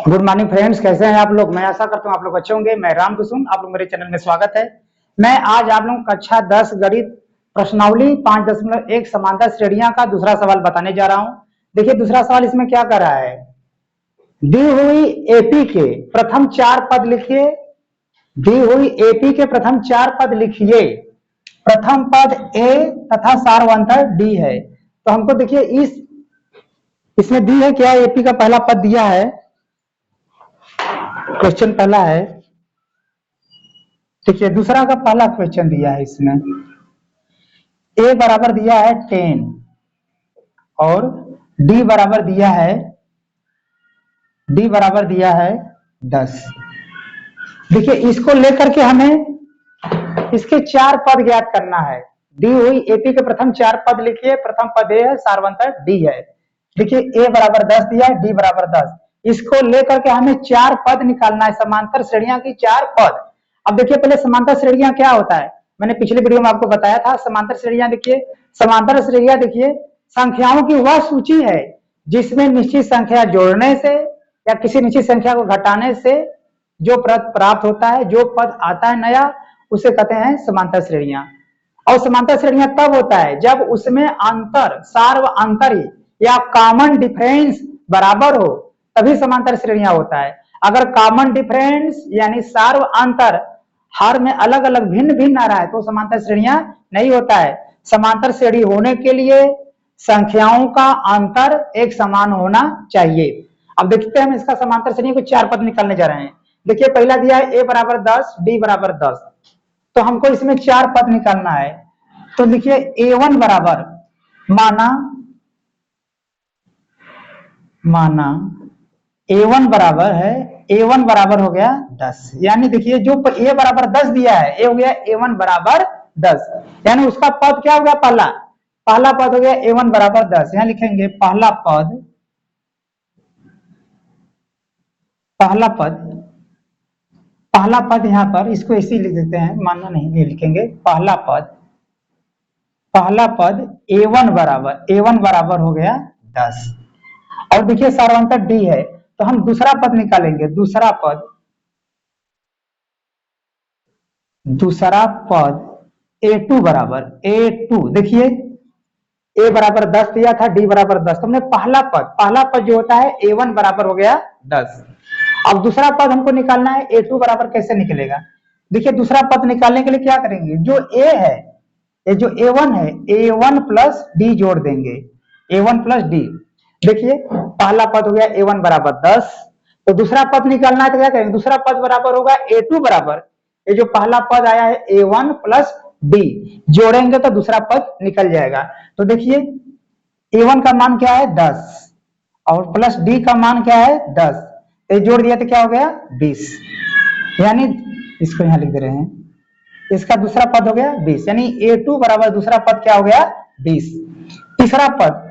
Good morning friends, कैसे हैं आप लोग। मैं आशा करता हूं आप लोग अच्छे होंगे। मैं राम कुसुम, आप लोग मेरे चैनल में स्वागत है। मैं आज आप लोगों को कक्षा 10 गणित प्रश्नावली 5.1 समांतर श्रेणियां का दूसरा सवाल बताने जा रहा हूं। देखिए दूसरा सवाल इसमें क्या कर रहा है, दी हुई एपी के प्रथम 4 पद लिखिए। दी हुई एपी के प्रथम 4 पद लिखिए। प्रथम पद ए तथा सार्वंतर डी है। तो हमको देखिए इसमें दी है क्या, एपी का पहला पद दिया है। क्वेश्चन पहला है, देखिए दूसरा का पहला क्वेश्चन दिया है। इसमें ए बराबर दिया है 10 और डी बराबर दिया है 10। देखिए इसको लेकर के हमें इसके 4 पद ज्ञात करना है। दी हुई एपी के प्रथम 4 पद लिखिए। प्रथम पद ए है, सार्वंतर डी है। देखिए ए बराबर 10 दिया है, डी बराबर 10। इसको लेकर के हमें 4 पद निकालना है, समांतर श्रेणियां की 4 पद। अब देखिए पहले समांतर श्रेणियां क्या होता है, मैंने पिछले वीडियो में आपको बताया था। समांतर श्रेणियां देखिए, समांतर श्रेणियां देखिए संख्याओं की वह सूची है जिसमें निश्चित संख्या जोड़ने से या किसी निश्चित संख्या को घटाने से जो पद प्राप्त होता है, जो पद आता है नया, उसे कहते हैं समांतर श्रेणियां। और समांतर श्रेणियां तब होता है जब उसमें अंतर, सार्व अंतर या कॉमन डिफरेंस बराबर हो, तभी समांतर श्रेणियां होता है। अगर कॉमन डिफरेंस यानी सार्व अंतर हर में अलग अलग भिन्न भिन्न आ रहा है तो समांतर श्रेणियां नहीं होता है। समांतर श्रेणी होने के लिए संख्याओं का अंतर एक समान होना चाहिए। अब देखते हैं हम इसका समांतर श्रेणी को 4 पद निकालने जा रहे हैं। देखिए पहला दिया है ए बराबर 10, डी बराबर 10। तो हमको इसमें 4 पद निकालना है। तो देखिए A1 बराबर माना A1 बराबर है, A1 बराबर हो गया 10। यानी देखिए जो A बराबर 10 दिया है, ये हो गया A1 बराबर 10। यानी उसका पद क्या हो गया, पहला पद हो गया A1 बराबर 10। यहां लिखेंगे पहला पद यहां पर इसको ऐसे लिख देते हैं, मानना नहीं ये लिखेंगे। पहला पद A1 बराबर हो गया 10। और देखिए सार्वंतर डी है, तो हम दूसरा पद निकालेंगे। दूसरा पद A2 बराबर A2। देखिए A बराबर 10 दिया था, डी बराबर 10। तो हमने पहला पद जो होता है A1 बराबर हो गया 10। अब दूसरा पद हमको निकालना है, A2 बराबर कैसे निकलेगा। देखिए दूसरा पद निकालने के लिए क्या करेंगे, जो A है, ये जो A1 है, A1 प्लस डी जोड़ देंगे। A1 plus D. देखिए पहला पद हो गया A1 बराबर 10। तो दूसरा पद निकालना है तो क्या करेंगे, दूसरा पद बराबर होगा A2 बराबर, ये जो पहला पद आया है A1 प्लस डी, जोड़ेंगे तो दूसरा पद निकल जाएगा। तो देखिए A1 का मान क्या है 10 और प्लस डी का मान क्या है 10, ये जोड़ दिया तो क्या हो गया 20। यानी इसको यहां लिख दे रहे हैं, इसका दूसरा पद हो गया 20। यानी A2 बराबर दूसरा पद क्या हो गया 20। तीसरा पद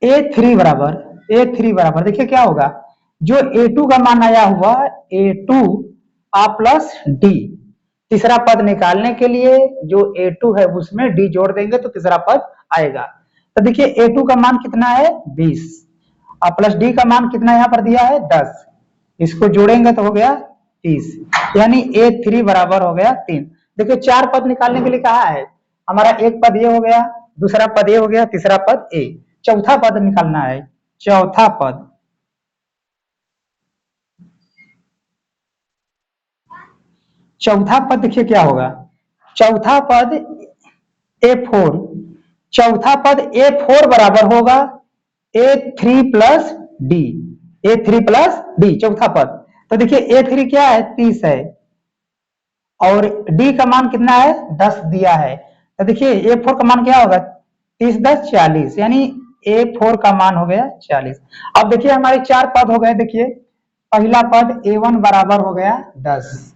A3 बराबर देखिए क्या होगा, जो A2 का मान आया हुआ A2 आ प्लस डी। तीसरा पद निकालने के लिए जो A2 है उसमें डी जोड़ देंगे तो तीसरा पद आएगा। तो देखिए A2 का मान कितना है 20 और प्लस डी का मान कितना यहां पर दिया है 10, इसको जोड़ेंगे तो हो गया 30। यानी A3 बराबर हो गया 3। देखिए 4 पद निकालने के लिए कहा है, हमारा एक पद ये हो गया, दूसरा पद ये हो गया, तीसरा पद ए। चौथा पद निकालना है। चौथा पद देखिए क्या होगा, चौथा पद A4 बराबर होगा A3 प्लस डी। चौथा पद, तो देखिए A3 क्या है 30 है और डी का मान कितना है 10 दिया है। तो देखिए A4 का मान क्या होगा 30 10 40, यानी A4 का मान हो गया 40। अब देखिए हमारे 4 पद हो गए। देखिए पहला पद A1 बराबर हो गया 10,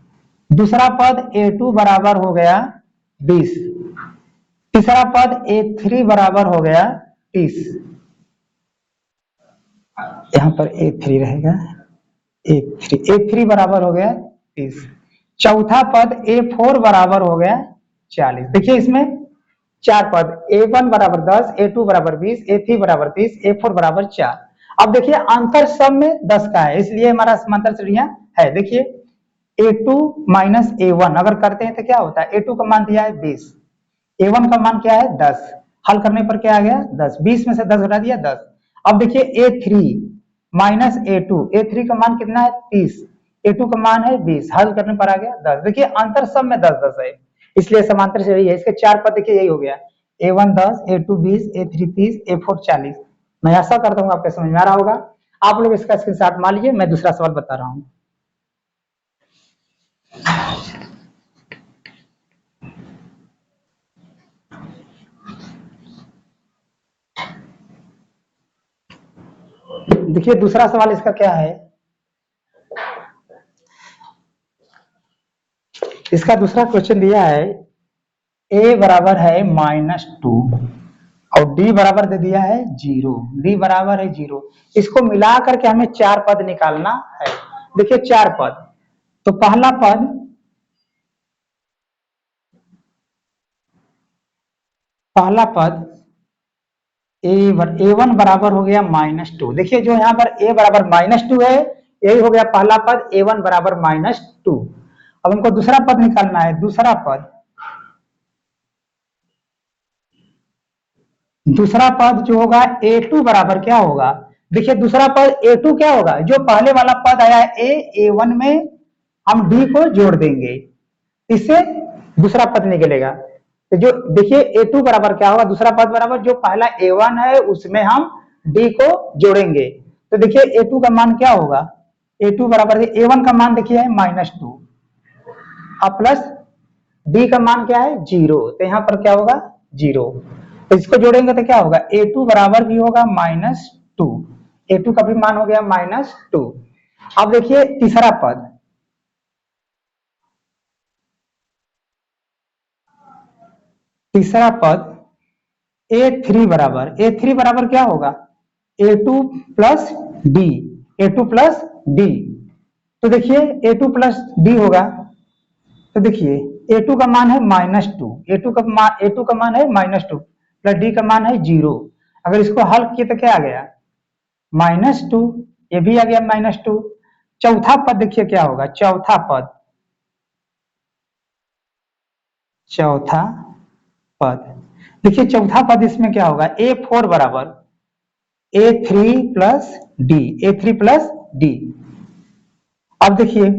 दूसरा पद A2 बराबर हो गया 20, तीसरा पद A3 बराबर हो गया 30। यहां पर A3 रहेगा, A3 बराबर हो गया 30। चौथा पद A4 बराबर हो गया 40। देखिए इसमें चार पद, A1 बराबर 10, A2 बराबर 20, A3 बराबर 30, A4 बराबर 4। अब देखिए अंतर सब में 10 का है, इसलिए हमारा समांतर श्रेणियां है। देखिए A2 माइनस A1 अगर करते हैं तो क्या होता है, A2 का मान दिया है 20, A1 का मान क्या है 10, हल करने पर क्या आ गया 10, 20 में से 10 घटा दिया 10। अब देखिए A3 माइनस A2, A3 का मान कितना है 30, A2 का मान है 20, हल करने पर आ गया 10। देखिए अंतर सब में 10 10 है, इसलिए समांतर श्रेणी है। इसके चार पद देखिए यही हो गया, A1 10, A2 20, A3 30, A4 40। मैं आशा करता हूँ आपके समझ में आ रहा होगा। आप लोग इसका स्क्रीनशॉट मान लीजिए, मैं दूसरा सवाल बता रहा हूँ। देखिए दूसरा सवाल इसका क्या है, इसका दूसरा क्वेश्चन दिया है a बराबर है -2 और d बराबर दे दिया है 0, d बराबर है 0। इसको मिला करके हमें चार पद निकालना है। देखिए चार पद, तो पहला पद A1 बराबर हो गया -2। देखिए जो यहाँ पर a बराबर -2 है, यही हो गया पहला पद A1 बराबर -2। अब हमको दूसरा पद निकालना है। दूसरा पद जो होगा A2 बराबर क्या होगा, देखिए दूसरा पद A2 क्या होगा, जो पहले वाला पद आया है A1 में हम D को जोड़ देंगे, इससे दूसरा पद निकलेगा। तो जो देखिए A2 बराबर क्या होगा, दूसरा पद बराबर जो पहला A1 है उसमें हम D को जोड़ेंगे। तो देखिए A2 का मान क्या होगा, A2 बराबर A1 का मान देखिए है -2 अब प्लस D का मान क्या है 0, तो यहाँ पर क्या होगा 0। तो इसको जोड़ेंगे तो क्या होगा, A2 बराबर भी होगा -2, A2 का भी मान हो गया -2। अब देखिए तीसरा पद A3 बराबर क्या होगा, A2 plus D, A2 plus D. तो देखिए A2 प्लस डी होगा, तो देखिए A2 का मान है -2, A2 का मान है -2 प्लस डी का मान है 0। अगर इसको हल किए तो क्या आ गया -2, ये भी आ गया -2। चौथा पद देखिए क्या होगा, चौथा पद देखिए चौथा पद इसमें क्या होगा, A4 बराबर A3 plus D, A3 plus D. अब देखिए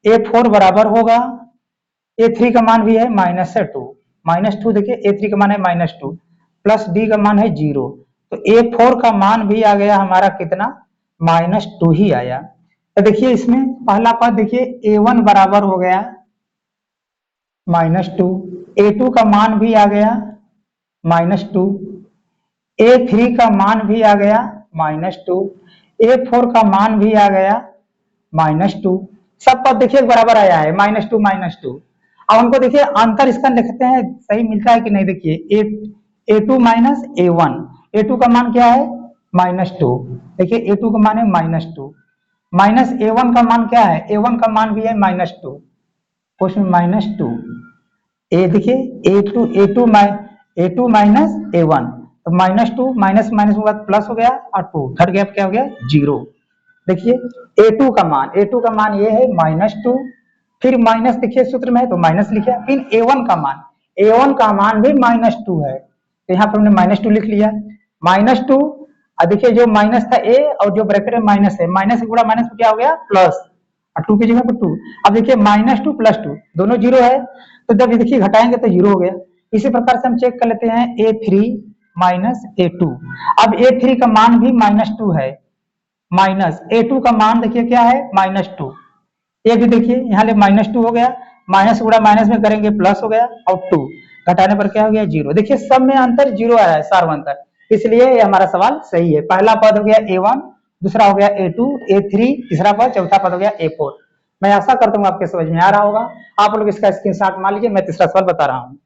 A4 बराबर होगा, A3 का मान भी है -2, देखिए A3 का मान है -2 प्लस डी का मान है 0। तो A4 का मान भी आ गया हमारा कितना -2 ही आया। तो देखिए इसमें पहला पद देखिए A1 बराबर हो गया -2, A2 का मान भी आ गया -2, A3 का मान भी आ गया -2, A4 का मान भी आ गया -2। सब पद देखिए बराबर आया है -2। अब हमको देखिए अंतर इसका लिखते हैं सही मिलता है कि नहीं। देखिए A2 माइनस A1, A2 का मान क्या है -2, देखिए A2 का मान है -2 माइनस A1 का मान क्या है, A1 का मान भी है -2, क्वेश्चन -2। ए देखिए A2 माइनस A1, तो -2 माइनस माइनस के बाद प्लस हो गया और 2 घट गया, क्या हो गया 0। देखिए A2 का मान ये है -2, फिर माइनस देखिए सूत्र में है तो माइनस लिखा, फिर A1 का मान भी -2 है, तो यहाँ पर हमने -2 लिख लिया। -2 और देखिए जो माइनस था A और जो ब्रैकेट में माइनस है, माइनस से गुणा माइनस में क्या हो गया प्लस, और 2 की जगह पर 2। अब देखिए -2 प्लस 2 दोनों 0 है, तो जब देखिए घटाएंगे तो 0 हो गया। इसी प्रकार से हम चेक कर लेते हैं A3 माइनस A2। अब A3 का मान भी -2 है, माइनस A2 का मान देखिए क्या है -2, ये भी देखिए यहाँ ले -2 हो गया, माइनस गुणा माइनस में करेंगे प्लस हो गया और 2 घटाने पर क्या हो गया 0। देखिए सब में अंतर 0 आया है, सार्वंतर, इसलिए ये हमारा सवाल सही है। पहला पद हो गया A1, दूसरा हो गया A2, A3 तीसरा पद, चौथा पद हो गया A4। मैं आशा करता हूँ आपके समझ में आ रहा होगा। आप लोग इसका स्क्रीनशॉट मान लीजिए, मैं तीसरा सवाल बता रहा हूँ।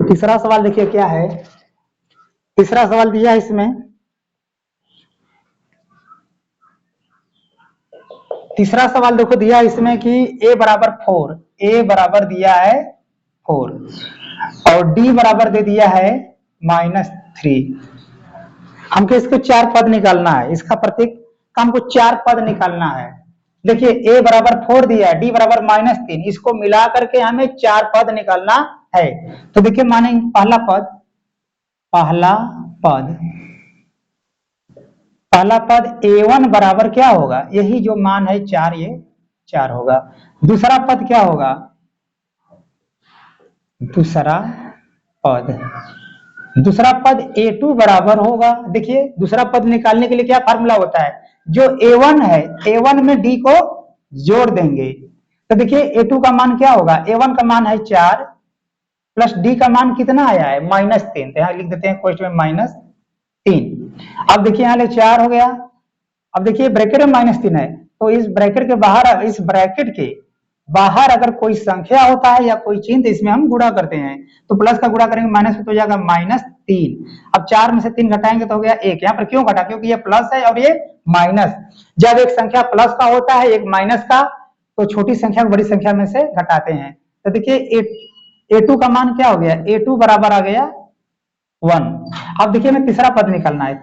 तीसरा सवाल देखिए क्या है, तीसरा सवाल दिया है इसमें तीसरा सवाल देखो दिया इसमें कि a बराबर 4, a बराबर दिया है 4 और d बराबर दे दिया है -3। हमको इसको 4 पद निकालना है, इसका प्रत्येक का हमको 4 पद निकालना है। देखिए a बराबर 4 दिया है, d बराबर -3, इसको मिला करके हमें 4 पद निकालना है। तो देखिए माने पहला पद a1 बराबर क्या होगा, यही जो मान है 4, ये 4 होगा। दूसरा पद क्या होगा, दूसरा पद a2 बराबर होगा। देखिए दूसरा पद निकालने के लिए क्या फार्मूला होता है, जो a1 है a1 में d को जोड़ देंगे। तो देखिए a2 का मान क्या होगा, a1 का मान है 4 प्लस d का मान कितना आया है -3, तो यहाँ लिख देते हैं क्वेश्चन में -3। अब देखिए यहाँ 4 हो गया। अब देखिए ब्रैकेट में -3 है, तो इस ब्रैकेट के बाहर अगर कोई संख्या होता है या कोई चिन्ह, तो इसमें हम गुणा करते हैं। तो प्लस का गुणा करेंगे माइनस तो हो जाएगा -3। अब 4 में से 3 घटाएंगे तो हो गया 1। यहाँ पर क्यों घटा, क्योंकि ये प्लस है और ये माइनस। जब एक संख्या प्लस का होता है एक माइनस का, तो छोटी संख्या को बड़ी संख्या में से घटाते हैं। तो देखिए a2 का मान क्या हो गया, a2 बराबर आ गया 1। अब देखिए हमें तीसरा पद निकालना है।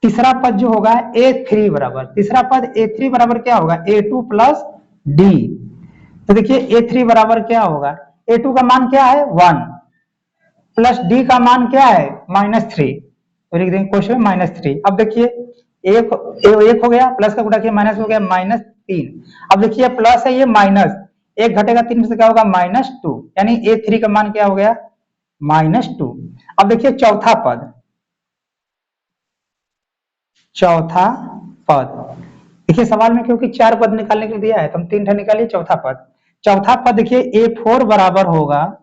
तीसरा पद जो होगा a3 बराबर, तीसरा पद a3 बराबर क्या होगा, a2 प्लस d। तो देखिए a3 बराबर क्या होगा, a2 का मान क्या है 1 प्लस d का मान क्या है -3, तो लिख देंगे क्वेश्चन में -3। अब देखिए एक हो गया, प्लस का गुणा किया माइनस हो गया -3। अब देखिए प्लस है, ये माइनस, एक घटेगा 3 में से क्या होगा -2, यानी a3 का मान क्या हो गया -2। अब देखिए चौथा पद देखिए सवाल में क्योंकि 4 पद निकालने के लिए दिया है, तो हम 3 निकालिए। चौथा पद देखिए a4 बराबर होगा,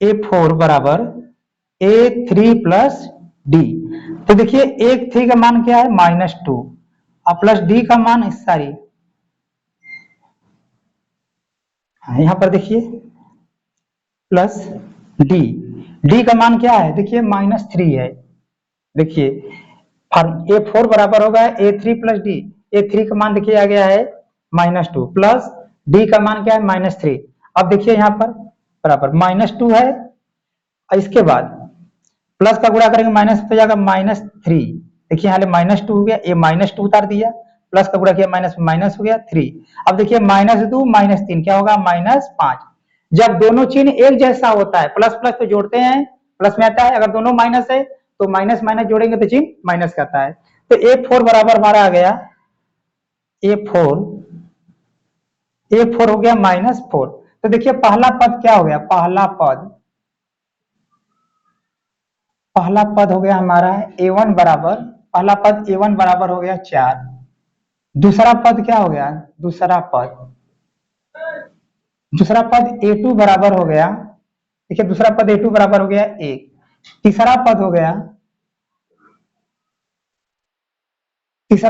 a4 बराबर a3 प्लस d। तो देखिए a3 का मान क्या है -2 और प्लस d का मान यहां पर देखिए प्लस d का मान क्या है, देखिए -3 है। देखिए a4 बराबर होगा a3 प्लस d, a3 का मान देखिए आ गया है -2 प्लस d का मान क्या है -3। अब देखिए यहाँ पर बराबर -2 है, इसके बाद प्लस का गुणा करेंगे माइनस हो जाएगा -3। देखिए यहाँ -2 हो गया, ये -2 उतार दिया, प्लस का गुणा किया माइनस हो गया 3। अब देखिए -2 -3 क्या होगा -5। जब दोनों चिन्ह एक जैसा होता है, प्लस प्लस तो जोड़ते हैं प्लस में आता है, अगर दोनों माइनस है तो माइनस माइनस जोड़ेंगे तो चिन्ह माइनस करता है। तो a4 बराबर हमारा आ गया a4 हो गया -4। तो देखिए पहला पद क्या हो गया, पहला पद हो गया हमारा a1 बराबर, पहला पद a1 बराबर हो गया 4। दूसरा पद क्या हो गया, दूसरा पद a2 बराबर हो गया, देखिए दूसरा पद a2 बराबर हो गया 1। तीसरा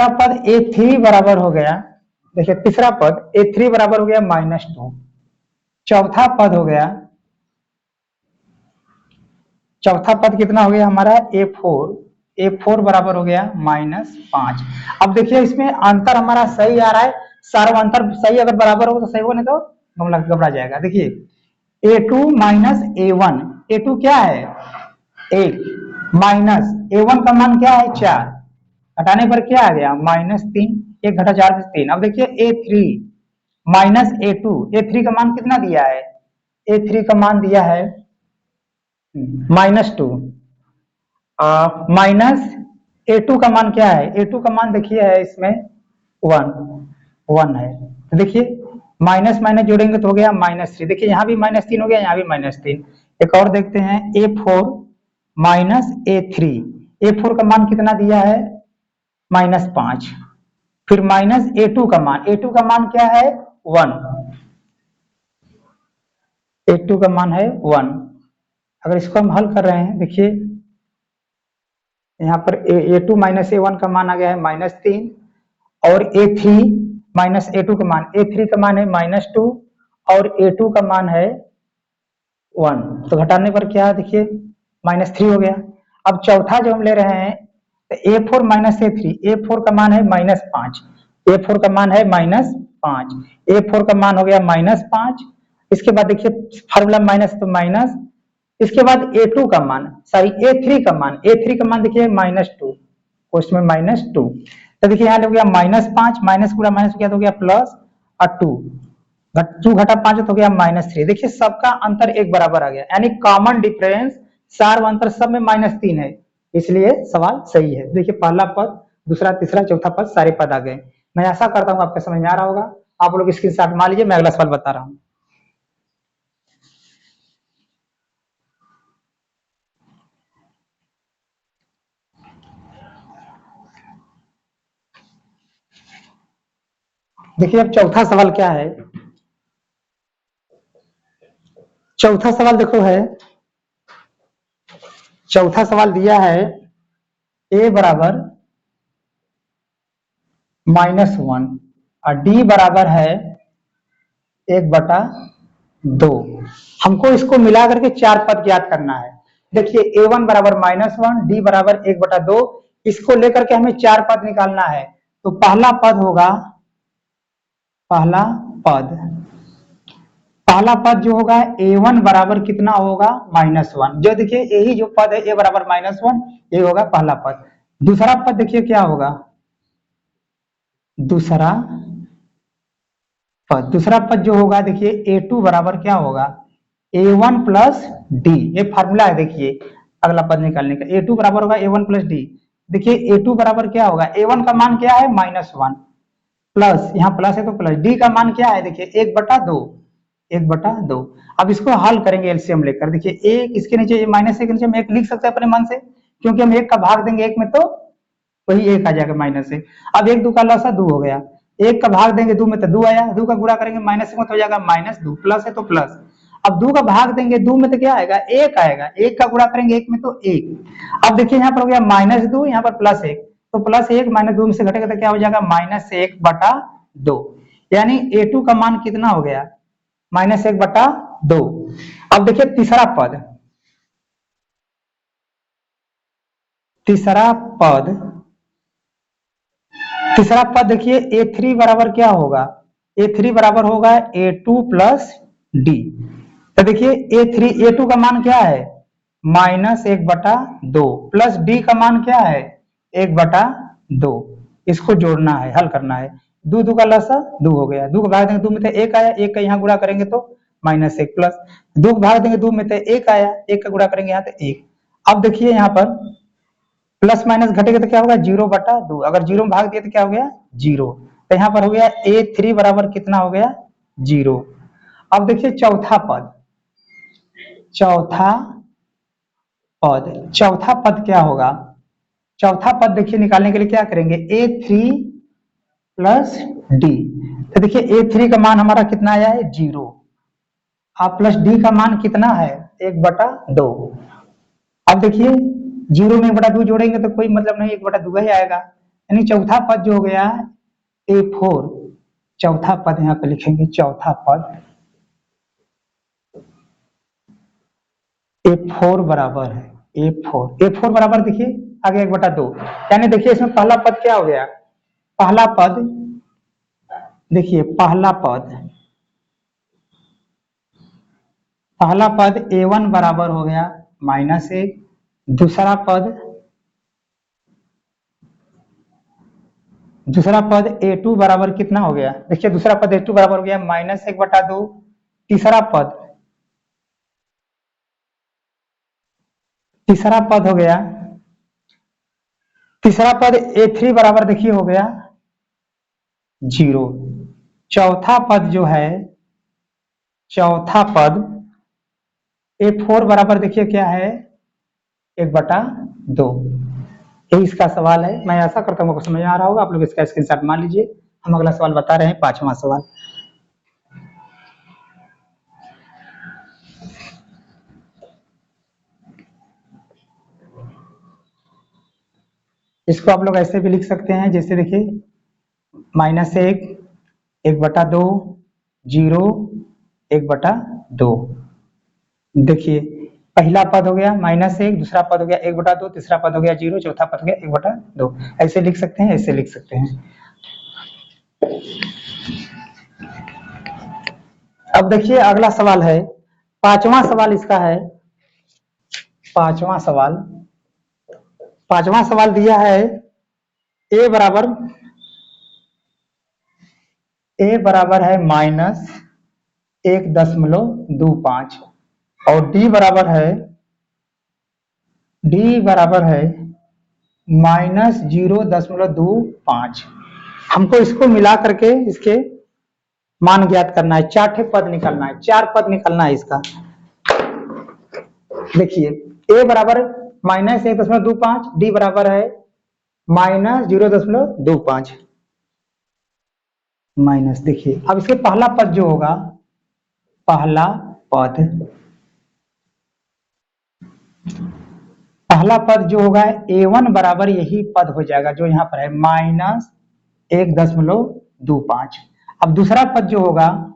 पद a3 बराबर हो गया, देखिए तीसरा पद a3 बराबर हो गया -2। चौथा पद कितना हो गया हमारा a4 बराबर हो गया -5। अब देखिए इसमें अंतर हमारा सही आ रहा है, सारा अंतर सही अगर बराबर हो तो सही हो, नहीं तो घबरा जाएगा। देखिए a2 माइनस a1, a2 क्या है 1 माइनस a1 का मान क्या है 4, घटाने पर क्या आ गया -3, 1 घटा 4 में 3। अब देखिए a3 माइनस a2, a3 का मान कितना दिया है, a3 का मान दिया है -2 माइनस a2 का मान क्या है, a2 का मान देखिए है इसमें 1 है। तो देखिए माइनस माइनस जोड़ेंगे तो हो गया -3। देखिए यहाँ भी -3 हो गया, यहाँ भी -3। एक और देखते हैं a4 माइनस a4 का मान कितना दिया है -5। फिर माइनस a2 का मान क्या है 1, a2 का मान है 1। अगर इसको हम हल कर रहे हैं, देखिए यहाँ पर a2 माइनस a1 का मान आ गया है -3 और a3 माइनस a2 का मान, a3 का मान है -2 और a2 का मान है 1, तो घटाने पर क्या है देखिए -3 हो गया। अब चौथा जो हम ले रहे हैं तो A4 माइनस A3, A4 का मान है -5, A4 का मान है -5, A4 का मान हो गया -5। इसके बाद देखिए फार्मूला माइनस तो माइनस, इसके बाद A2 का मान, सॉरी A3 का मान, A3 का मान देखिए -2, क्वेश्चन में -2। तो देखिए यहाँ हो गया -5, माइनस गुणा माइनस क्या हो गया प्लस, और 2 घटा 5 तो गया -3। देखिए सबका अंतर एक बराबर आ गया, यानी कॉमन डिफरेंस सार अंतर सब में -3 है, इसलिए सवाल सही है। देखिए पहला पद, दूसरा, तीसरा, चौथा पद सारे पद आ गए। मैं आशा करता हूँ आपके समझ में आ रहा होगा। आप लोग स्क्रीनशॉट मान लीजिए, मैं अगला सवाल बता रहा हूँ। देखिए अब चौथा सवाल क्या है। चौथा सवाल देखो है, चौथा सवाल दिया है a बराबर -1 और d बराबर है 1/2। हमको इसको मिला करके चार पद ज्ञात करना है। देखिए a1 बराबर -1, d बराबर 1/2, इसको लेकर के हमें चार पद निकालना है। तो पहला पद होगा, पहला पद, पहला पद जो होगा a1 बराबर कितना होगा -1। जो देखिए यही जो पद है a बराबर -1, ये होगा पहला पद। दूसरा पद देखिए क्या होगा, दूसरा पद, दूसरा पद जो होगा देखिए a2 बराबर क्या होगा, a1 प्लस d। ये फार्मूला है देखिए अगला पद निकालने का, a2 बराबर होगा a1 प्लस d। देखिए a2 बराबर क्या होगा, a1 का मान क्या है -1, प्लस यहाँ प्लस है तो प्लस, d का मान क्या है देखिए 1/2, 1/2। अब इसको हल करेंगे एलसीएम लेकर। देखिए एक इसके नीचे -1 के नीचे हम एक लिख सकते हैं अपने मन से, क्योंकि हम एक का भाग देंगे एक में तो वही एक आ जाएगा माइनस से। अब एक दो का लसा 2 हो गया, एक का भाग देंगे 2 में तो 2 आया, 2 का गुणा करेंगे माइनस में तो हो जाएगा -2, प्लस है तो प्लस। अब 2 का भाग देंगे 2 में तो क्या आएगा, 1 आएगा, 1 का गुणा करेंगे 1 में तो 1। अब देखिए यहाँ पर हो गया -2, यहाँ पर +1, तो +1 -2 में से घटेगा तो क्या हो जाएगा -1/2। यानी a2 का मान कितना हो गया, -1/2। अब देखिए तीसरा पद, तीसरा पद, तीसरा पद देखिए a3 बराबर क्या होगा, a3 बराबर होगा a2 प्लस d। तो देखिए a2 का मान क्या है -1/2, प्लस d का मान क्या है 1/2। इसको जोड़ना है, हल करना है। 2 का लसा 2 हो गया, 2 का भाग देंगे 2 में तो 1 आया, 1 का यहाँ गुणा करेंगे तो -1, प्लस 2 का भाग देंगे 2 में तो 1 आया, 1 का गुणा करेंगे यहाँ तो 1। अब देखिए यहाँ पर प्लस माइनस घटेगा तो क्या होगा 0/2, अगर 0 में भाग दिया तो क्या हो गया 0। तो यहाँ पर हो गया a3 बराबर कितना हो गया 0। अब देखिए चौथा पद, चौथा पद, चौथा पद क्या होगा, चौथा पद देखिए निकालने के लिए क्या करेंगे a3 प्लस d। तो देखिए a3 का मान हमारा कितना आया है 0, अब प्लस d का मान कितना है 1/2। अब देखिए 0 में 1/2 जोड़ेंगे तो कोई मतलब नहीं, 1/2 ही आएगा। यानी चौथा पद जो हो गया a4, चौथा पद यहाँ पे लिखेंगे, चौथा पद a4 बराबर है, a4 बराबर देखिए आगे 1/2। यानी देखिए इसमें पहला पद क्या हो गया, पहला पद देखिए, पहला पद, पहला पद a1 बराबर हो गया -1। दूसरा पद, दूसरा पद a2 बराबर कितना हो गया, देखिए दूसरा पद a2 बराबर हो गया -1/2। तीसरा पद, तीसरा पद हो गया, तीसरा पद a3 बराबर देखिए हो गया 0। चौथा पद जो है, चौथा पद a4 बराबर देखिए क्या है 1/2। यही इसका सवाल है। मैं आशा करता हूँ आपको समझ में आ रहा होगा। आप लोग इसका स्क्रीनशॉट मान लीजिए। हम अगला सवाल बता रहे हैं, पांचवा सवाल। इसको आप लोग ऐसे भी लिख सकते हैं, जैसे देखिए -1, 1/2, 0, 1/2। देखिए पहला पद हो गया -1, दूसरा पद हो गया 1/2, तीसरा पद हो गया 0, चौथा पद हो गया 1/2। ऐसे लिख सकते हैं, ऐसे लिख सकते हैं। अब देखिए अगला सवाल है, पांचवा सवाल इसका है। पांचवा सवाल दिया है a बराबर है -1.25 और d बराबर है -0.25। हमको इसको मिला करके इसके मान ज्ञात करना है, 4 पद निकालना है, 4 पद निकालना है इसका। देखिए a बराबर -1.25, d बराबर है -0.25 माइनस। देखिए अब इसके पहला पद जो होगा, पहला पद जो होगा a1 बराबर यही पद हो जाएगा जो यहाँ पर है -1.25। अब दूसरा पद जो होगा,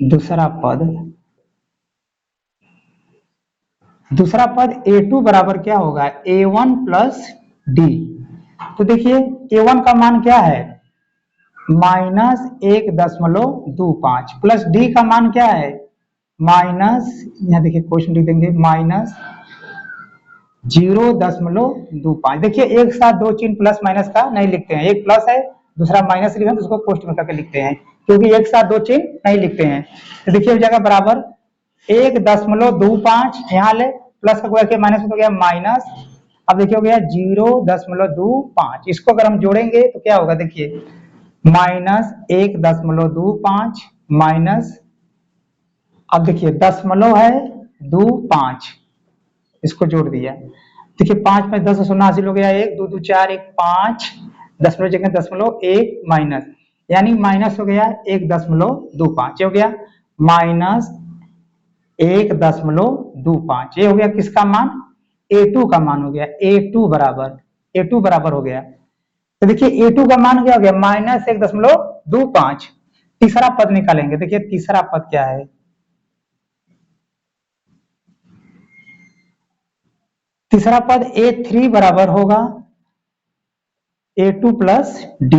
दूसरा पद a2 बराबर क्या होगा, a1 प्लस d। तो देखिए a1 का मान क्या है -1.25 प्लस d का मान क्या है यहाँ देखिए क्वेश्चन लिख देंगे -0.25। देखिए एक साथ दो चिन्ह प्लस माइनस का नहीं लिखते हैं, एक प्लस है दूसरा माइनस लिखा है तो उसको पोस्ट में करके लिखते हैं, क्योंकि एक साथ दो चिन्ह नहीं लिखते हैं। तो देखिए हो जाएगा बराबर 1.25, यहाँ ले प्लस का गुणा किया माइनस हो गया माइनस। अब देखिए हो गया 0.25। इसको अगर हम जोड़ेंगे तो क्या होगा, देखिए -1.25 माइनस, अब देखिए दशमलव है 25, इसको जोड़ दिया। देखिए 5 में 10 शून्य हासिल हो गया, 1 2 2 4 1 5, दशमलव जगह दशमलव 1 माइनस, यानी माइनस हो गया 1.25। हो गया -1.25। ये हो गया किसका मान, a2 का मान हो गया। a2 बराबर हो गया। तो देखिए a2 का मान क्या हो गया -1.25। तीसरा पद निकालेंगे। देखिए तीसरा पद क्या है, तीसरा पद a3 बराबर होगा a2 प्लस d।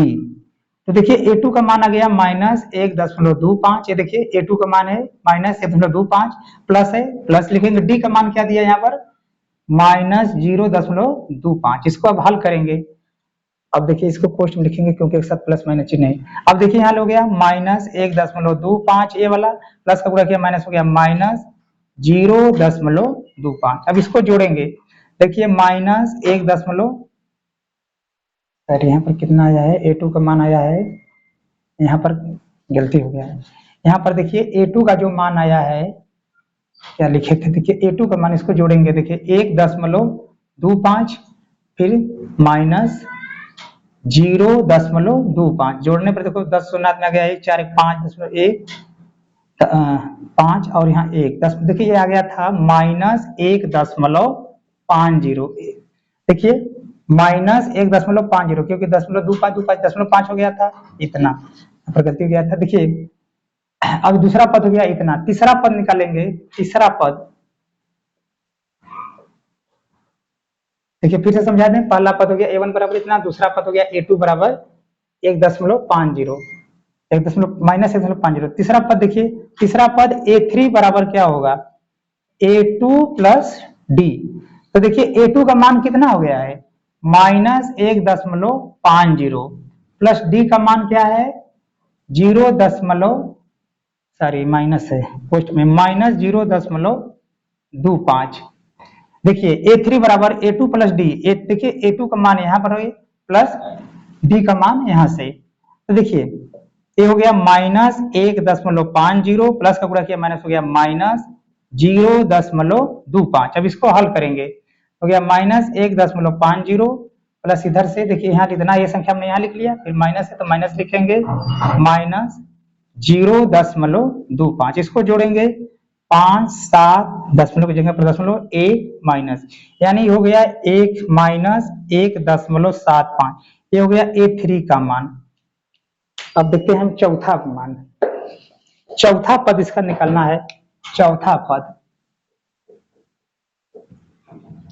तो देखिए a2 का मान आ गया -1.25। ये देखिए a2 का मान है -1.25 प्लस है, प्लस लिखेंगे। d का मान क्या दिया यहाँ पर -0.25। इसको अब हल करेंगे। अब देखिए इसको पोस्ट में लिखेंगे क्योंकि एक साथ प्लस माइनस चिन्ह है। अब देखिए यहाँ हो गया -1.25, ये वाला प्लस का गुणा किया माइनस हो गया -0.25। अब इसको जोड़ेंगे। देखिए -1. अरे यहाँ पर कितना आया है, a2 का मान आया है, यहाँ पर गलती हो गया है। यहाँ पर देखिए a2 का जो मान आया है, क्या लिखे थे, देखिए a2 का मान, इसको जोड़ेंगे। देखिए 1.25 फिर -0.25 जोड़ने पर देखो 10 शून्य में आ गया 1 4 1 5 और यहाँ 1 10। देखिए ये आ गया था -1.50। देखिए -1.50, क्योंकि 0.25 हो गया था, इतना पर गलती हो गया था। देखिए अब दूसरा पद हो गया इतना, तीसरा पद निकालेंगे। तीसरा पद देखिए फिर से समझा दें, पहला पद हो गया a1 बराबर इतना, दूसरा पद हो गया a2 बराबर 1.50 -1.50। तीसरा पद देखिए, तीसरा पद a3 बराबर क्या होगा a2 प्लस d। तो देखिए a2 का मान कितना हो गया है -1.50 प्लस d का मान क्या है 0. माइनस है पोस्ट में -0.25। देखिए a3 बराबर a2 प्लस d। देखिए a2 का मान यहाँ पर हो प्लस d का मान यहाँ से। तो देखिए ये हो गया -1.50 प्लस का गुणा किया माइनस हो गया -0.25। अब इसको हल करेंगे, हो गया -1.50 प्लस इधर से देखिए यहाँ इतना, ये संख्या हमने यहाँ लिख लिया, फिर माइनस है तो माइनस लिखेंगे -0.25। इसको जोड़ेंगे 5 7 दशमलव की जगह पर दशमलव 1 माइनस, यानी हो गया 1 -1.75। ये हो गया a3 का मान। अब देखते हैं हम चौथा मान, चौथा पद इसका निकालना है। चौथा पद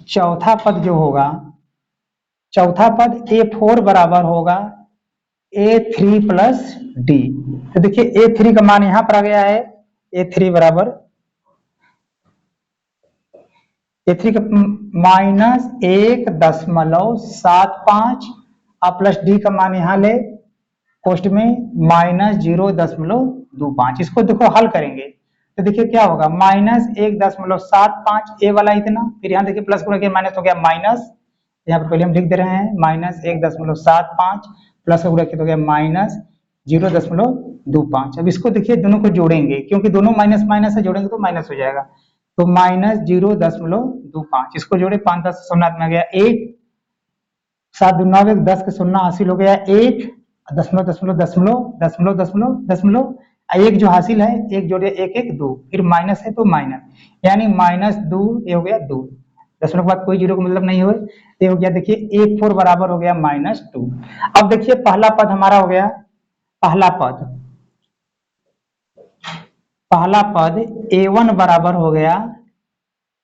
चौथा पद जो होगा, चौथा पद A4 बराबर होगा A3 प्लस डी। तो देखिए A3 का मान यहां पर आ गया है, A3 बराबर A3 का -1.75 और प्लस डी का मान यहां ले कोष्ट में -0.25। इसको देखो हल करेंगे तो देखिए क्या होगा, -1.75 ए वाला इतना, फिर यहाँ देखिए प्लस गुणा किया माइनस हो गया माइनस, यहाँ पर पहले हम लिख दे रहे हैं -1.75 प्लस का गुणा किया तो गया -0.25। अब इसको देखिए दोनों को जोड़ेंगे, क्योंकि दोनों माइनस माइनस है, जोड़ेंगे तो माइनस हो जाएगा, तो -0.25 इसको जोड़े 5 10 शून्य में आ गया 1, 7 दूना 10 के शून्य हासिल हो गया 1, दशमलव दशमलव दशमलव दशमलव दशमलव दशमलव, एक जो हासिल है एक जोड़े 1 1 2, फिर माइनस है तो माइनस, यानी -2 ये हो गया 2, दशमलव के बाद कोई जीरो का मतलब नहीं हुए, ये हो गया देखिए A4 बराबर हो गया -2। अब देखिए पहला पद हमारा हो गया, पहला पद A1 बराबर हो गया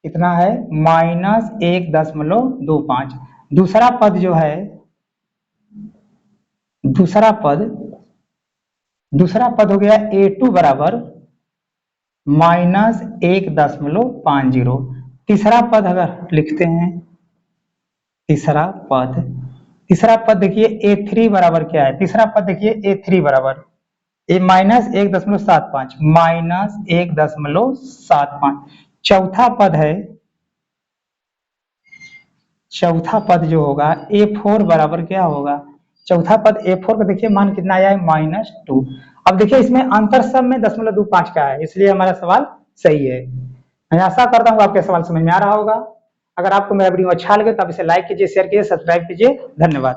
कितना है -1.25। दूसरा पद जो है, दूसरा पद हो गया A2 बराबर -1.50। तीसरा पद अगर लिखते हैं, तीसरा पद देखिए A3 बराबर क्या है, तीसरा पद देखिए A3 बराबर -1.75। चौथा पद है, चौथा पद जो होगा A4 बराबर क्या होगा, चौथा पद A4 का देखिए मान कितना आया है -2। अब देखिए इसमें अंतर सब में 0.25 का है, इसलिए हमारा सवाल सही है। मैं आशा करता हूँ आपके सवाल समझ में आ रहा होगा। अगर आपको मेरा वीडियो अच्छा लगे तो आप इसे लाइक कीजिए, शेयर कीजिए, सब्सक्राइब कीजिए। धन्यवाद।